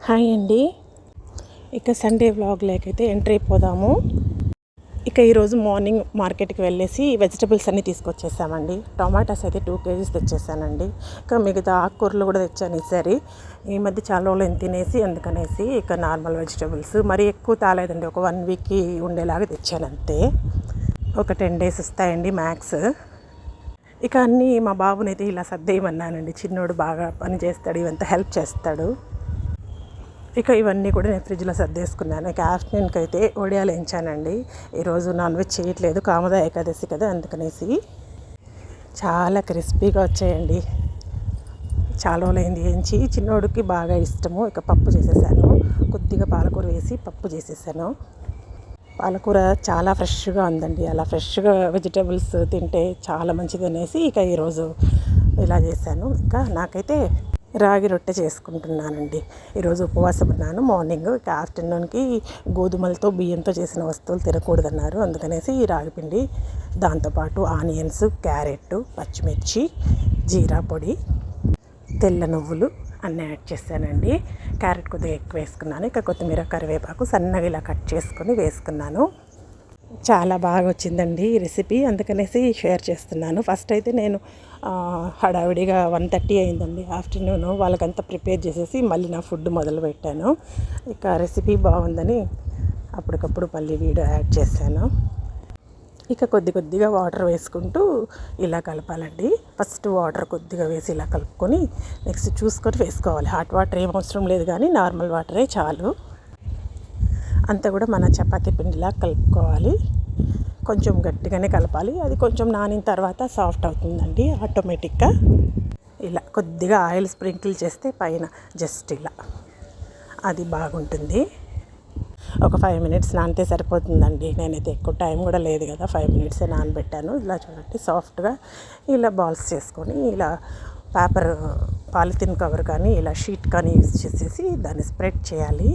Hi అండి. ఇక Sunday vlog లేకైతే enter అయిపోదాము. ఇక ఈరోజు మార్నింగ్ మార్కెట్కి వెళ్ళేసి వెజిటబుల్స్ అన్నీ తీసుకొచ్చేసామండి. టొమాటోస్ అయితే 2 kgs తెచ్చేసానండి. ఇక మిగతా ఆకుకూరలు కూడా తెచ్చాను ఈసారి. ఈ మధ్య చాలా రోజులు తినేసి అందుకనేసి ఇక నార్మల్ వెజిటబుల్స్ మరీ ఎక్కువ తాలేదండి. ఒక 1 వీక్కి ఉండేలాగా తెచ్చాను అంతే. ఒక 10 days వస్తాయండి మ్యాక్స్. ఇక అన్నీ మా బాబునైతే ఇలా సర్దేయమన్నానండి. చిన్నోడు బాగా పని చేస్తాడు, ఇవంతా హెల్ప్ చేస్తాడు. ఇక ఇవన్నీ కూడా నేను ఫ్రిడ్జ్లో సర్దేసుకున్నాను. ఇక ఆఫ్టర్నూన్కి అయితే వడియాలు వేయించానండి. ఈరోజు నాన్ వెజ్ చేయట్లేదు, కామదా ఏకాదశి కదా, అందుకనేసి చాలా క్రిస్పీగా వచ్చాయండి. చాలా రోజులైంది వేయించి. చిన్నోడికి బాగా ఇష్టము. ఇక పప్పు చేసేసాను, కొద్దిగా పాలకూర వేసి పప్పు చేసేసాను. పాలకూర చాలా ఫ్రెష్గా ఉందండి. అలా ఫ్రెష్గా వెజిటేబుల్స్ తింటే చాలా మంచిది అనేసి ఇక ఈరోజు ఇలా చేశాను. ఇంకా నాకైతే రాగి రొట్టె చేసుకుంటున్నానండి. ఈరోజు ఉపవాసం ఉన్నాను. మార్నింగ్ ఇక ఆఫ్టర్నూన్కి గోధుమలతో బియ్యంతో చేసిన వస్తువులు తినకూడదన్నారు. అందుకనేసి ఈ రాగిపిండి, దాంతోపాటు ఆనియన్స్, క్యారెట్, పచ్చిమిర్చి, జీరా పొడి, తెల్ల నువ్వులు అన్నీ యాడ్ చేశానండి. క్యారెట్ కొద్దిగా ఎక్కువ వేసుకున్నాను. ఇక కొత్తిమీర, కరివేపాకు సన్నగా ఇలా కట్ చేసుకొని వేసుకున్నాను. చాలా బాగా వచ్చిందండి ఈ రెసిపీ, అందుకనేసి షేర్ చేస్తున్నాను. ఫస్ట్ అయితే నేను హడావిడిగా 1:30 అయిందండి ఆఫ్టర్నూన్. వాళ్ళకంతా ప్రిపేర్ చేసేసి మళ్ళీ నా ఫుడ్ మొదలుపెట్టాను. ఇక రెసిపీ బాగుందని అప్పటికప్పుడు మళ్ళీ వీడియో యాడ్ చేశాను. ఇక కొద్దిగా వాటర్ వేసుకుంటూ ఇలా కలపాలండి. ఫస్ట్ వాటర్ కొద్దిగా వేసి ఇలా కలుపుకొని నెక్స్ట్ చూసుకొని వేసుకోవాలి. హాట్ వాటర్ ఏం అవసరం లేదు, కానీ నార్మల్ వాటరే చాలు. అంతా కూడా మన చపాతీ పిండిలా కలుపుకోవాలి. కొంచెం గట్టిగానే కలపాలి. అది కొంచెం నానిన తర్వాత సాఫ్ట్ అవుతుందండి ఆటోమేటిక్గా. ఇలా కొద్దిగా ఆయిల్ స్ప్రింకిల్ చేస్తే పైన జస్ట్ ఇలా అది బాగుంటుంది. ఒక 5 minutes నానితే సరిపోతుందండి. నేనైతే ఎక్కువ టైం కూడా లేదు కదా, 5 minutes నానబెట్టాను. ఇలా చూడండి సాఫ్ట్గా ఇలా బాల్స్ చేసుకొని ఇలా పేపర్ పాలిథిన్ కవర్ కానీ ఇలా షీట్ కానీ యూజ్ చేసేసి దాన్ని స్ప్రెడ్ చేయాలి.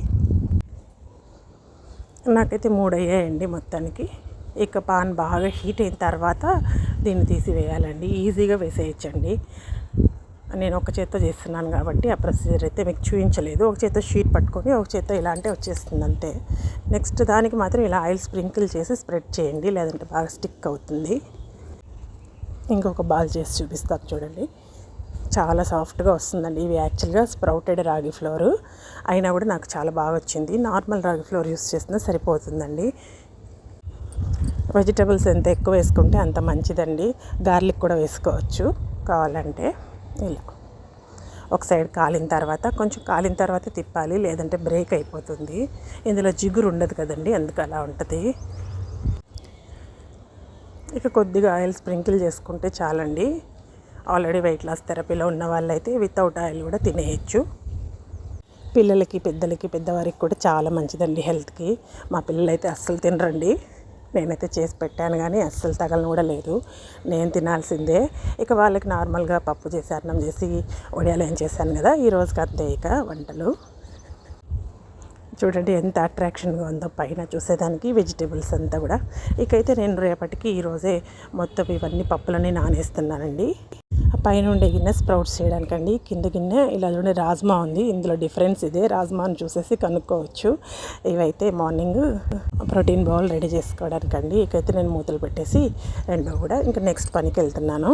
నాకైతే 3 అయ్యాయండి మొత్తానికి. ఇక పాన్ బాగా హీట్ అయిన తర్వాత దీన్ని తీసివేయాలండి. ఈజీగా వేసేయచ్చండి. నేను ఒక చేత్తో చేస్తున్నాను కాబట్టి ఆ ప్రొసీజర్ అయితే మీకు చూపించలేదు. ఒక చేత్తో షీట్ పట్టుకొని ఒక చేత్తో ఇలా అంటే వచ్చేస్తుంది అంతే. నెక్స్ట్ దానికి మాత్రం ఇలా ఆయిల్ స్ప్రింకిల్ చేసి స్ప్రెడ్ చేయండి, లేదంటే బాగా స్టిక్ అవుతుంది. ఇంకొక బాల్ చేసి చూపిస్తాను చూడండి. చాలా సాఫ్ట్గా వస్తుందండి. ఇవి యాక్చువల్గా స్ప్రౌటెడ్ రాగి ఫ్లోర్ అయినా కూడా నాకు చాలా బాగా వచ్చింది. నార్మల్ రాగి ఫ్లోర్ యూస్ చేసినా సరిపోతుందండి. వెజిటబుల్స్ ఎంత ఎక్కువ వేసుకుంటే అంత మంచిదండి. గార్లిక్ కూడా వేసుకోవచ్చు కావాలంటే. ఇలా ఒక సైడ్ కాలిన తర్వాత కొంచెం కాలిన తర్వాత తిప్పాలి, లేదంటే బ్రేక్ అయిపోతుంది. ఇందులో జిగురు ఉండదు కదండి, అందుకు అలా ఉంటుంది. ఇక కొద్దిగా ఆయిల్ స్ప్రింకిల్ చేసుకుంటే చాలండి. ఆల్రెడీ వెయిట్ లాస్ థెరపీలో ఉన్న వాళ్ళైతే వితౌట్ ఆయిల్ కూడా తినేయచ్చు. పిల్లలకి, పెద్దవారికి కూడా చాలా మంచిదండి హెల్త్కి. మా పిల్లలైతే అస్సలు తినరండి. నేనైతే చేసి పెట్టాను కానీ అస్సలు తగలను కూడా లేదు. నేను తినాల్సిందే. ఇక వాళ్ళకి నార్మల్గా పప్పు చేసి, అన్నం చేసి, వడియాలు ఏం చేశాను కదా, ఈరోజుకి అంతే. ఇక వంటలు చూడండి ఎంత అట్రాక్షన్గా ఉందో పైన చూసేదానికి వెజిటేబుల్స్ అంతా కూడా. ఇకైతే నేను రేపటికి ఈరోజే మొత్తం ఇవన్నీ పప్పులన్నీ నానేస్తున్నానండి. పైన ఉండే గిన్నె స్ప్రౌట్స్ చేయడానికండి. కింద గిన్నె ఇలా చూడండి రాజ్మా ఉంది. ఇందులో డిఫరెన్స్ ఇదే, రాజ్మాని చూసేసి కనుక్కోవచ్చు. ఇవైతే మార్నింగ్ ప్రోటీన్ బౌల్ రెడీ చేసుకోవడానికండి. ఇకైతే నేను మూతలు పెట్టేసి రెండో కూడా ఇంకా నెక్స్ట్ పనికి వెళ్తున్నాను.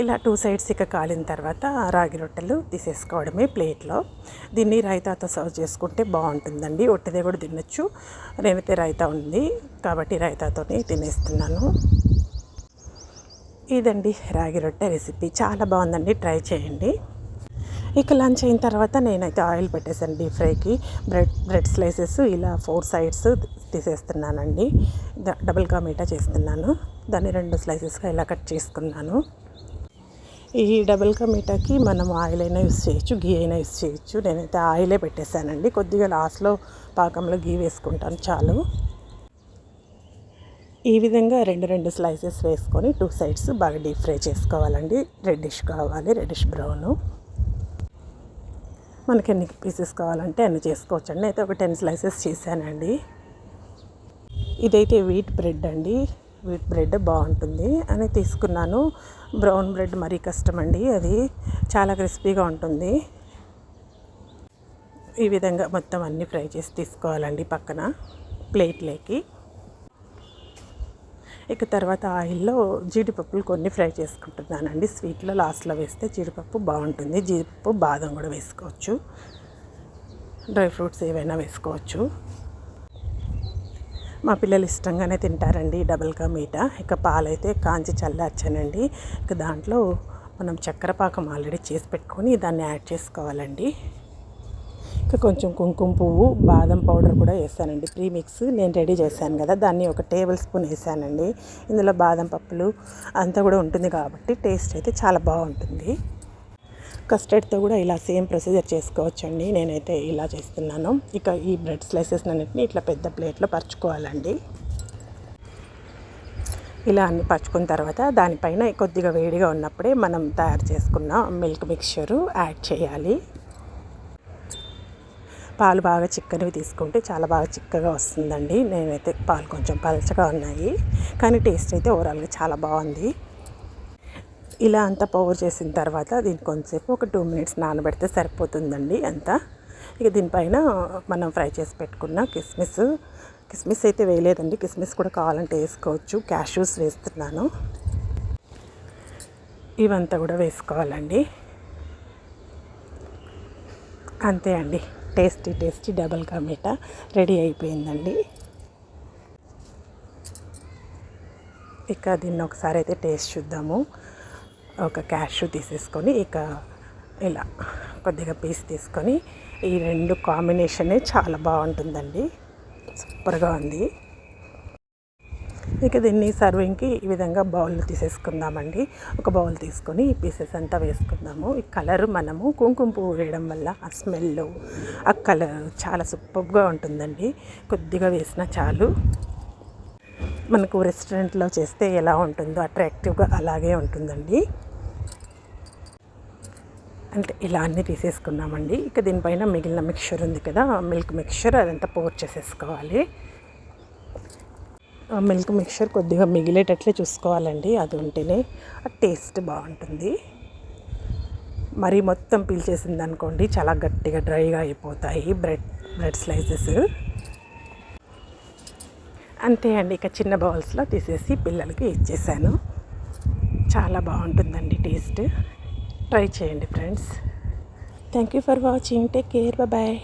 ఇలా 2 sides ఇక కాలిన తర్వాత రాగి రొట్టెలు తీసేసుకోవడమే ప్లేట్లో. దీన్ని రైతాతో సర్వ్ చేసుకుంటే బాగుంటుందండి. ఒట్టిదే కూడా తినచ్చు. నేనైతే రైతా ఉంది కాబట్టి రైతాతోనే తినేస్తున్నాను. ఇదండి రాగి రొట్టె రెసిపీ. చాలా బాగుందండి, ట్రై చేయండి. ఇక లంచ్ అయిన తర్వాత నేనైతే ఆయిల్ పెట్టేసాను డీప్ ఫ్రైకి. బ్రెడ్ స్లైసెస్ ఇలా 4 sides తీసేస్తున్నానండి. డబుల్ కా మీఠా చేస్తున్నాను. దాన్ని 2 slicesగా ఇలా కట్ చేసుకున్నాను. ఈ డబుల్ కా మీఠాకి మనం ఆయిల్ అయినా యూస్ చేయొచ్చు, గీ అయినా యూస్ చేయొచ్చు. నేనైతే ఆయిలే పెట్టేశానండి. కొద్దిగా లాస్ట్లో పాకంలో గీ వేసుకుంటాను చాలు. ఈ విధంగా 2 slices వేసుకొని 2 sides బాగా డీప్ ఫ్రై చేసుకోవాలండి. రెడ్డిష్ కావాలి, రెడ్డిష్ బ్రౌను. మనకి ఎన్ని పీసెస్ కావాలంటే అన్ని చేసుకోవచ్చండి. అయితే ఒక 10 slices చేశానండి. ఇదైతే వీట్ బ్రెడ్ అండి. వీట్ బ్రెడ్ బాగుంటుంది అని తీసుకున్నాను. బ్రౌన్ బ్రెడ్ మరీ కష్టం అండి, అది చాలా క్రిస్పీగా ఉంటుంది. ఈ విధంగా మొత్తం అన్నీ ఫ్రై చేసి తీసుకోవాలండి పక్కన ప్లేట్లోకి. ఇక తర్వాత ఆయిల్లో జీడిపప్పులు కొన్ని ఫ్రై చేసుకుంటున్నానండి. స్వీట్లో లాస్ట్లో వేస్తే జీడిపప్పు బాగుంటుంది. జీడిపప్పు బాదం కూడా వేసుకోవచ్చు, డ్రై ఫ్రూట్స్ ఏవైనా వేసుకోవచ్చు. మా పిల్లలు ఇష్టంగానే తింటారండి డబుల్ కా మీఠా. ఇక పాలైతే కాంచి చల్లార్చానండి. ఇక దాంట్లో మనం చక్కెర పాకం ఆల్రెడీ చేసి పెట్టుకొని దాన్ని యాడ్ చేసుకోవాలండి. ఇక కొంచెం కుంకుమ పువ్వు, బాదం పౌడర్ కూడా వేసానండి. ప్రీమిక్స్ నేను రెడీ చేశాను కదా, దాన్ని ఒక టేబుల్ స్పూన్ వేసానండి. ఇందులో బాదం పప్పులు అంతా కూడా ఉంటుంది కాబట్టి టేస్ట్ అయితే చాలా బాగుంటుంది. కస్టర్డ్తో కూడా ఇలా సేమ్ ప్రొసీజర్ చేసుకోవచ్చండి. నేనైతే ఇలా చేస్తున్నాను. ఇక ఈ బ్రెడ్ స్లైసెస్ అన్నిటిని ఇట్లా పెద్ద ప్లేట్లో పరుచుకోవాలండి. ఇలా అన్ని పరుచుకున్న తర్వాత దానిపైన కొద్దిగా వేడిగా ఉన్నప్పుడే మనం తయారు చేసుకున్న మిల్క్ మిక్చరు యాడ్ చేయాలి. పాలు బాగా చిక్కనివి తీసుకుంటే చాలా బాగా చిక్కగా వస్తుందండి. నేనైతే పాలు కొంచెం పలచగా ఉన్నాయి, కానీ టేస్ట్ అయితే ఓవరాల్గా చాలా బాగుంది. ఇలా అంతా పౌర్ చేసిన తర్వాత దీన్ని కొంతసేపు ఒక 2 minutes నానబెడితే సరిపోతుందండి అంతా. ఇక దీనిపైన మనం ఫ్రై చేసి పెట్టుకున్న కిస్మిస్ అయితే వేయలేదండి. కిస్మిస్ కూడా కావాలంటే వేసుకోవచ్చు. క్యాష్యూస్ వేస్తున్నాను. ఇవంతా కూడా వేసుకోవాలండి. అంతే అండి, tasty double ka meetha ready అయిపోయిందండి. ఇక దీన్ని ఒకసారి అయితే టేస్ట్ చూద్దాము. ఒక క్యాష్యూ తీసేసుకొని ఇక ఇలా కొద్దిగా పీస్ తీసుకొని ఈ రెండు కాంబినేషనే చాలా బాగుంటుందండి. సూపర్గా ఉంది. ఇక దీన్ని సర్వింగ్కి ఈ విధంగా బౌల్ తీసేసుకుందామండి. ఒక బౌల్ తీసుకొని ఈ పీసెస్ అంతా వేసుకుందాము. ఈ కలర్ మనము కుంకుమ పువ్వు వేయడం వల్ల ఆ స్మెల్, ఆ కలర్ చాలా సూపర్గా ఉంటుందండి. కొద్దిగా వేసినా చాలు. మనకు రెస్టారెంట్లో చేస్తే ఎలా ఉంటుందో అట్రాక్టివ్గా అలాగే ఉంటుందండి. అంటే ఇలా అన్నీ తీసేసుకున్నామండి. ఇక దీనిపైన మిగిలిన మిక్చర్ ఉంది కదా, మిల్క్ మిక్చర్, అదంతా పోర్ చేసేసుకోవాలి. మిల్క్ మిక్చర్ కొద్దిగా మిగిలేటట్లే చూసుకోవాలండి. అది ఉంటేనే ఆ టేస్ట్ బాగుంటుంది. మరి మొత్తం పీల్చేసింది అనుకోండి చాలా గట్టిగా డ్రైగా అయిపోతాయి బ్రెడ్ స్లైసెస్. అంతే అండి, ఇక చిన్న బౌల్స్లో తీసేసి పిల్లలకి ఇచ్చేసాను. చాలా బాగుంటుందండి టేస్ట్. ట్రై చేయండి friends. Thank you for watching. Take care. Bye.